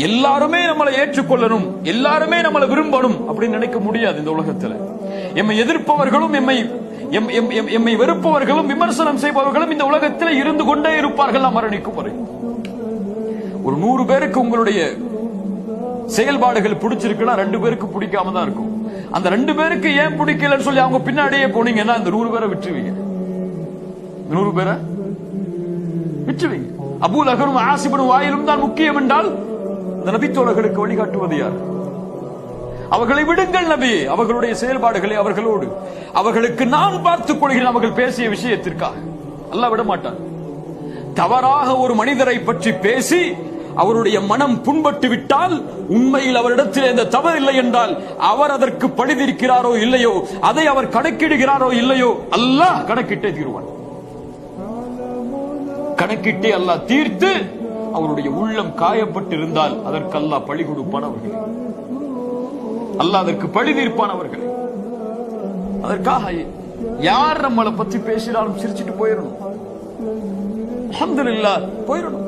எல்லாருமே நம்மளை ஏற்றுக்கொள்ளணும், எல்லாருமே நம்மளை விரும்பணும் அப்படின்னு நினைக்க முடியாது. இந்த உலகத்துல எம்மை எதிர்ப்பவர்களும் எம்மை வெறுப்பவர்களும் விமர்சனம் செய்பவர்களும் இந்த உலகத்தில் இருந்து கொண்டே இருப்பார்கள். நாம் மரணிக்கும் வரை ஒரு 100 பேருக்கு உங்களுடைய செயல்பாடுகள் பிடிச்சிருக்குன்னா 2 பேருக்கு பிடிக்காம தான் இருக்கும். அந்த 2 பேருக்கு ஏன் பிடிக்கலன்னு சொல்லி அவங்க பின்னாடியே போனீங்கன்னா இந்த 100 பேரை விட்டுருவீங்க. 100 பேரை விட்டுருவீங்க. அபூ லஹபும் ஆஸிபும் வாயிலும் தான் முக்கியம் என்றால் இந்த நபித்தோழர்களுக்கு வழிகாட்டுவது யார்? அவர்களை விடுங்கள் நபி, அவர்களுடைய செயல்பாடுகளை அவர்களோடு அவர்களுக்கு நான் பார்த்துக் கொள்கிறேன். அவர்கள் பேசிய விஷயத்திற்காக அல்லாஹ் விட மாட்டான். தவறாக ஒரு மனிதரை பற்றி பேசி அவருடைய மனம் புண்பட்டு விட்டால், உண்மையில் அவரிடத்தில் எந்த தவறு இல்லை என்றால், அவர் அதற்கு பழிதிருக்கிறாரோ இல்லையோ, அதை அவர் கணக்கிடுகிறாரோ இல்லையோ, அல்லாஹ் கணக்கிட்டே தீர்வான். கணக்கிட்டே அல்லாஹ் தீர்த்து அவருடைய உள்ளம் காயப்பட்டிருந்தால் அதற்கு அல்லாஹ் பழி கொடுப்பான். அவர்கள் அல்லாஹ் அதற்கு பழி தீர்ப்பான். அவர்கள் அதற்காக யார் நம்மளை பத்தி பேசினாலும் சிரிச்சிட்டு போயிடணும். அல்ஹம்துலில்லாஹ் போயிடணும்.